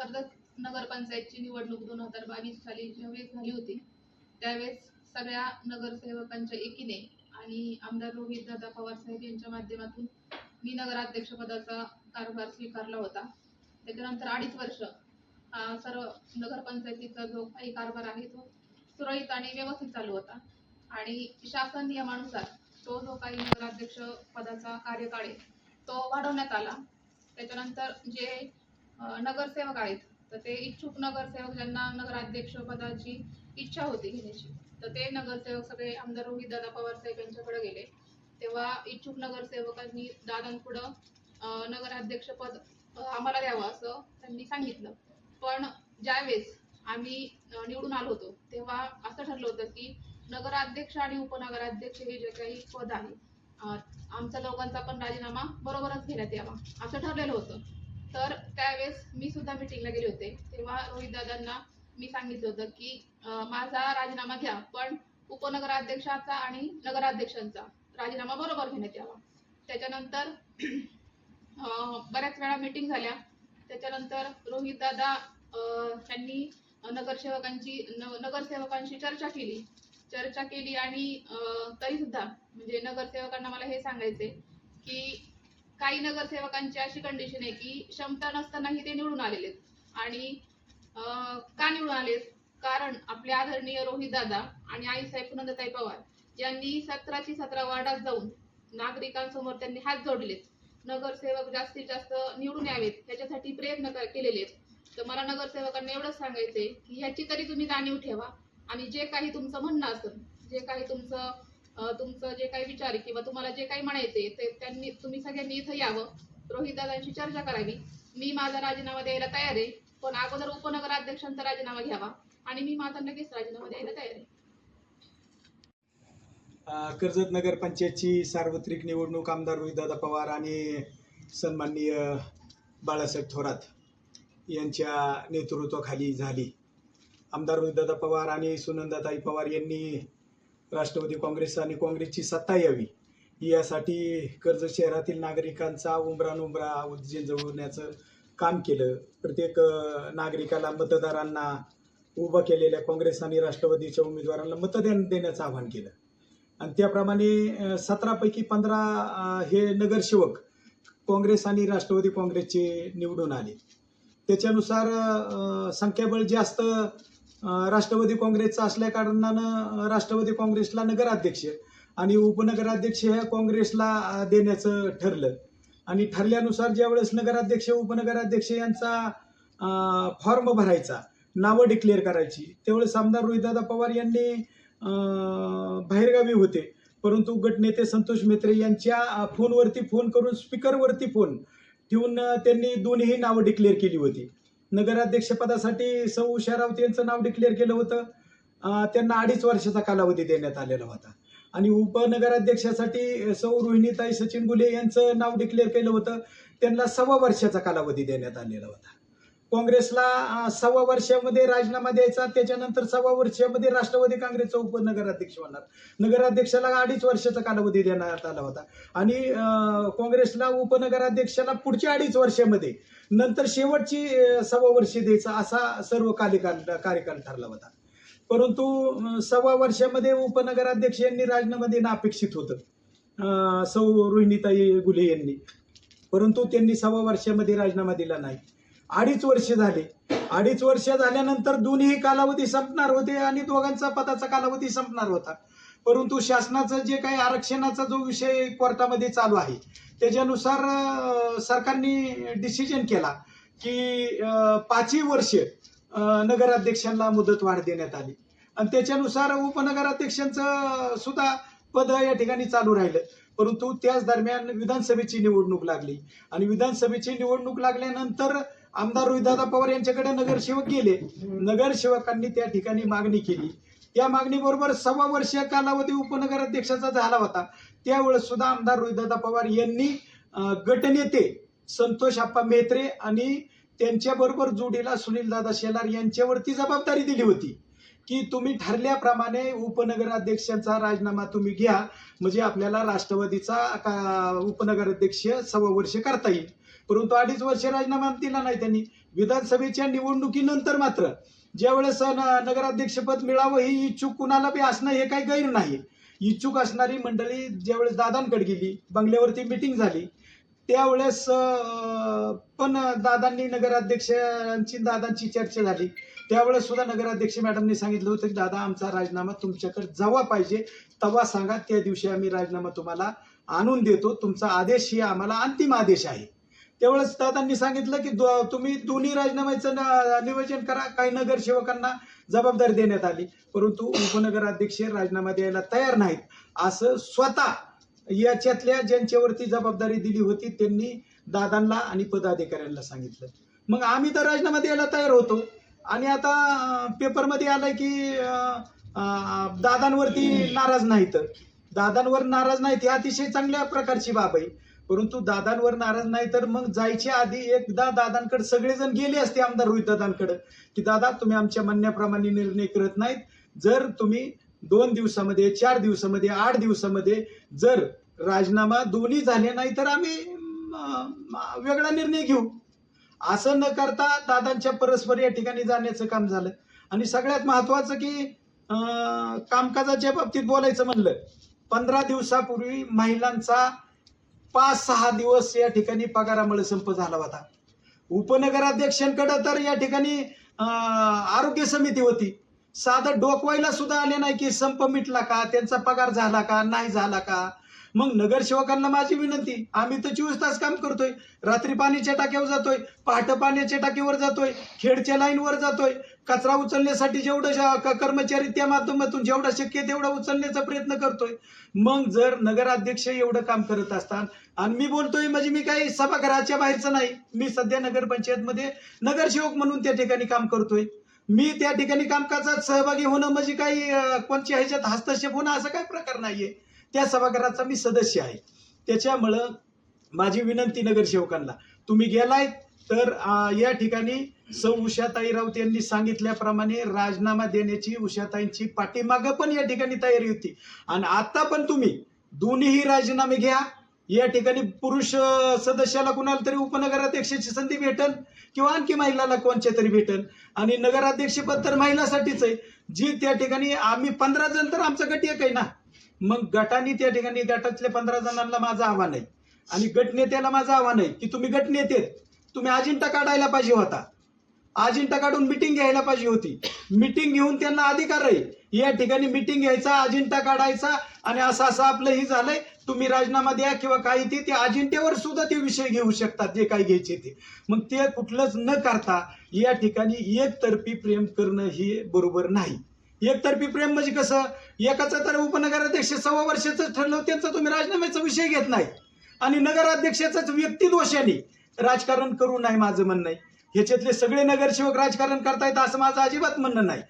कर्जत नगरपंचायतची निवडणूक 2022 साली ज्यावेळेस झाली होती त्यावेळेस सगळ्या नगरसेवकांच्या एकीने आणि आमदार रोहितदादा पवार साहेब यांच्या माध्यमातून मी नगराध्यक्ष पदाचा कारभार स्वीकारला होता. त्याच्यानंतर 2.5 वर्ष सर्व नगरपंचायतीचा जो काही कारभार आहे तो सुरळीत आणि व्यवस्थित चालू होता आणि शासन नियमानुसार तो जो काही नगराध्यक्ष पदाचा कार्यकाळ आहे तो वाढवण्यात आला. त्याच्यानंतर जे नगरसेवक आहेत तर ते इच्छुक नगरसेवक ज्यांना नगराध्यक्ष पदाची इच्छा होती घेण्याची तर ते नगरसेवक सगळे आमदार रोहितदादा पवार साहेब यांच्याकडे गेले. तेव्हा इच्छुक नगरसेवकांनी दादांपुढं नगराध्यक्ष पद आम्हाला द्यावं असं त्यांनी सांगितलं. पण ज्यावेळेस आम्ही निवडून आलो होतो तेव्हा असं ठरलं होतं की नगराध्यक्ष आणि उपनगराध्यक्ष हे जे काही पद आहे आमच्या दोघांचा पण राजीनामा बरोबरच घेण्यात यावा असं ठरलेलं होतं. तर त्यावेळेस मी सुद्धा मिटिंगला गेले होते. तेव्हा रोहितदादांना मी सांगितलं होतं की माझा राजीनामा घ्या पण उपनगराध्यक्षाचा आणि नगराध्यक्षांचा राजीनामा बरोबर घेण्यात यावा. त्याच्यानंतर बऱ्याच वेळा मीटिंग झाल्या. त्याच्यानंतर रोहितदादा यांनी नगरसेवकांशी चर्चा केली आणि तरी सुद्धा म्हणजे नगरसेवकांना मला हे सांगायचे की काही नगरसेवकांची अशी कंडिशन आहे की क्षमता नसतानाही ते निवडून आलेले आणि का निवडून आलेत कारण आपले आदरणीय रोहितदादा आणि आईसाहेब पुनंदाताई पवार यांनी 17ची 17 वार्डात जाऊन नागरिकांसमोर त्यांनी हात जोडलेत. नगरसेवक जास्तीत जास्त निवडून यावेत याच्यासाठी प्रयत्न केलेले आहेत. तर मला नगरसेवकांना एवढंच सांगायचंय की ह्याची तरी तुम्ही जाणीव ठेवा आणि जे काही तुमचं म्हणणं असेल जे काही तुमचं जे काही विचार आहे किंवा तुम्हाला जे काही म्हणायचे ते तुम्ही सगळ्यांनी इथं यावं, रोहितदादांशी चर्चा करावी. मी माझा राजीनामा द्यायला तयार आहे पण अगोदर उपनगराध्यक्षांचा राजीनामा घ्यावा आणि मी माझा लगेच राजीनामा द्यायला तयार आहे. कर्जत नगरपंचायतची सार्वत्रिक निवडणूक आमदार रोहितदादा पवार आणि सन्माननीय बाळासाहेब थोरात यांच्या नेतृत्वाखाली झाली. आमदार रोहितदादा पवार आणि सुनंदाताई पवार यांनी राष्ट्रवादी काँग्रेस आणि काँग्रेसची सत्ता यावी यासाठी कर्जत शहरातील नागरिकांचा उंबरा झेंजवण्याचं काम केलं. प्रत्येक नागरिकाला मतदारांना उभं केलेल्या काँग्रेस आणि राष्ट्रवादीच्या उमेदवारांना मतदान देण्याचं आवाहन केलं आणि त्याप्रमाणे 17 पैकी 15 हे नगरसेवक काँग्रेस आणि राष्ट्रवादी काँग्रेसचे निवडून आले. त्याच्यानुसार संख्याबळ जास्त राष्ट्रवादी काँग्रेसचं असल्या कारणानं राष्ट्रवादी काँग्रेसला नगराध्यक्ष आणि उपनगराध्यक्ष ह्या काँग्रेसला देण्याचं ठरलं आणि ठरल्यानुसार ज्यावेळेस नगराध्यक्ष उपनगराध्यक्ष यांचा फॉर्म भरायचा नावं डिक्लेअर करायची त्यावेळेस आमदार रोहितदादा पवार यांनी बाहेरगावी होते परंतु गटनेते संतोष मेत्रे यांच्या फोनवरती फोन करून स्पीकरवरती फोन ठेवून त्यांनी दोन्ही नावं डिक्लेअर केली होती. नगराध्यक्षपदासाठी सौ उषा राऊत यांचं नाव डिक्लेअर केलं होतं. त्यांना 2.5 वर्षाचा कालावधी देण्यात आलेला होता आणि उपनगराध्यक्षासाठी सौ रोहिणीताई सचिन गुले यांचं नाव डिक्लेअर केलं होतं. त्यांना 1.25 वर्षाचा कालावधी देण्यात आलेला होता. काँग्रेसला 1.25 वर्षामध्ये राजीनामा द्यायचा त्याच्यानंतर 1.25 वर्षामध्ये राष्ट्रवादी काँग्रेसचा उपनगराध्यक्ष होणार. नगराध्यक्षाला 2.5 वर्षाचा कालावधी देण्यात आला होता आणि काँग्रेसला उपनगराध्यक्षाला पुढच्या 2.5 वर्षामध्ये नंतर शेवटची 1.25 वर्षे द्यायचा असा सर्व कार्यकाल ठरला होता. परंतु 1.25 वर्षामध्ये उपनगराध्यक्ष यांनी राजीनामा देणं अपेक्षित होतं सौ रोहिणीताई गुले यांनी, परंतु त्यांनी 1.25 वर्षामध्ये राजीनामा दिला नाही. 2.5 वर्ष झाले. 2.5 वर्ष झाल्यानंतर दोन्ही कालावधी संपणार होते आणि दोघांचा पदाचा कालावधी संपणार होता. परंतु शासनाचं जे काही आरक्षणाचा जो विषय कोर्टामध्ये चालू आहे त्याच्यानुसार सरकारने डिसिजन केला की 5ही वर्ष नगराध्यक्षांना मुदतवाढ देण्यात आली आणि त्याच्यानुसार उपनगराध्यक्षांचं सुद्धा पद या ठिकाणी चालू राहिलं. परंतु त्याच दरम्यान विधानसभेची निवडणूक लागली आणि विधानसभेची निवडणूक लागल्यानंतर आमदार रोहितदादा पवार यांच्याकडे नगरसेवक गेले. नगरसेवकांनी त्या ठिकाणी मागणी केली. त्या मागणीबरोबर 1.25 वर्ष कालावधी उपनगराध्यक्षाचा झाला होता. त्यावेळेस सुद्धा आमदार रोहितदादा पवार यांनी गटनेते संतोष आप्पा मेत्रे आणि त्यांच्याबरोबर जोडीला सुनीलदादा शेलार यांच्यावरती जबाबदारी दिली होती की तुम्ही ठरल्याप्रमाणे उपनगराध्यक्षांचा राजीनामा तुम्ही घ्या म्हणजे आपल्याला राष्ट्रवादीचा उपनगराध्यक्ष 1.25 वर्ष करता येईल. परंतु 2.5 वर्ष राजीनामा दिला नाही त्यांनी. विधानसभेच्या निवडणुकीनंतर मात्र ज्यावेळेस नगराध्यक्षपद मिळावं ही इच्छुक कुणाला बी असणं हे काही गैर नाही. इच्छुक असणारी मंडळी ज्यावेळेस दादांकडे गेली, बंगल्यावरती मिटिंग झाली, त्यावेळेस पण दादांची चर्चा झाली. त्यावेळेस सुद्धा नगराध्यक्ष मॅडमने सांगितलं होतं की दादा आमचा राजीनामा तुमच्याकडे जेव्हा पाहिजे तेव्हा सांगा, त्या दिवशी आम्ही राजीनामा तुम्हाला आणून देतो, तुमचा आदेश ही आम्हाला अंतिम आदेश आहे. त्यावेळेस दादांनी सांगितलं की तुम्ही दोन्ही राजीनाम्याचं नियोजन करा. काही नगरसेवकांना जबाबदारी देण्यात आली, परंतु उपनगराध्यक्ष राजीनामा द्यायला तयार नाहीत असं स्वतः याच्यातल्या ज्यांच्यावरती जबाबदारी दिली होती त्यांनी दादांना आणि पदाधिकाऱ्यांना सांगितलं. मग आम्ही तर राजीनामा द्यायला तयार होतो आणि आता पेपरमध्ये आलंय की दादांवरती नाराज नाहीत. दादांवर नाराज नाहीत ही अतिशय चांगल्या प्रकारची बाब आहे, परंतु दादांवर नाराज नाही तर मग जायच्या आधी एकदा दादांकडे सगळेजण गेले असते, आमदार रोहित दादांकडे, की दादा तुम्ही आमच्या म्हणण्याप्रमाणे निर्णय करत नाहीत, जर तुम्ही 2 दिवसामध्ये 4 दिवसामध्ये 8 दिवसामध्ये जर राजीनामा दोन्ही झाले नाही तर आम्ही वेगळा निर्णय घेऊ, असं न करता दादांच्या परस्पर या ठिकाणी जाण्याचं काम झालं. आणि सगळ्यात महत्वाचं की कामकाजाच्या बाबतीत बोलायचं म्हणलं, 15 दिवसापूर्वी महिलांचा 5-6 दिवस या ठिकाणी पगारामुळे संप झाला होता. उपनगराध्यक्षांकडे तर या ठिकाणी आरोग्य समिती होती, साधं डोकवायला सुद्धा आले नाही की संप मिटला का, त्यांचा पगार झाला का नाही झाला का. मग नगरसेवकांना माझी विनंती, आम्ही तर 24 तास काम करतोय, रात्री पाण्याच्या टाक्यावर जातोय, पहाटे पाण्याच्या टाकीवर जातोय, खेडच्या लाईनवर जातोय, कचरा उचलण्यासाठी जेवढं कर्मचारी त्या माध्यमातून जेवढा शक्य तेवढा उचलण्याचा प्रयत्न करतोय. मग जर नगराध्यक्ष एवढं काम करत असतात आणि मी बोलतोय म्हणजे मी काही सभागृहाच्या बाहेरचं नाही, मी सध्या नगरपंचायतमध्ये नगरसेवक म्हणून त्या ठिकाणी काम करतोय. मी त्या ठिकाणी कामकाजात सहभागी होणं म्हणजे काही कोणत्या ह्याच्यात हस्तक्षेप होणं असं काही प्रकार नाहीये. त्या सभागृहाचा मी सदस्य आहे. त्याच्यामुळं माझी विनंती नगरसेवकांना, तुम्ही गेलाय तर या ठिकाणी सौ उषाताई राऊत यांनी सांगितल्याप्रमाणे राजीनामा देण्याची उषाताईंची पाठीमागं पण या ठिकाणी तयारी होती. आणि आता पण तुम्ही दोन्हीही राजीनामे घ्या. या ठिकाणी पुरुष सदस्याला कुणाला तरी उपनगराध्यक्षाची संधी भेटल किंवा आणखी महिलाला कोणच्या तरी भेटल. आणि नगराध्यक्षपद तर महिलासाठीच आहे, जी त्या ठिकाणी आम्ही 15 जण तर आमचा गट एक आहे ना. मग गटाने त्या ठिकाणी गटातल्या 15 जणांना माझं आव्हान आहे आणि गटनेत्याला माझं आव्हान आहे की तुम्ही गटनेते तुम्ही अजिंठा काढायला पाहिजे होता, अजिंठा काढून मिटिंग घ्यायला पाहिजे होती. मिटिंग घेऊन त्यांना अधिकार आहे या ठिकाणी मिटिंग घ्यायचा, अजिंठा काढायचा आणि असं आपलं ही झालंय, तुम्ही राजीनामा द्या किंवा काही ते अजिंठ्यावर सुद्धा ते विषय घेऊ शकतात जे काही घ्यायचे ते. मग ते कुठलंच न करता या ठिकाणी एकतर्फी प्रेम करणं हे बरोबर नाही. एकतर्फी प्रेम म्हणजे कसं, एकाचा तर उपनगराध्यक्ष 1.25 वर्षाचं ठरलं त्यांचा तुम्ही राजीनाम्याचा विषय घेत नाही आणि नगराध्यक्षाचाच व्यक्तिदोषाने राजकारण करू नये माझं म्हणणं आहे. ह्याच्यातले सगळे नगरसेवक राजकारण करतायत असं माझं अजिबात म्हणणं नाही.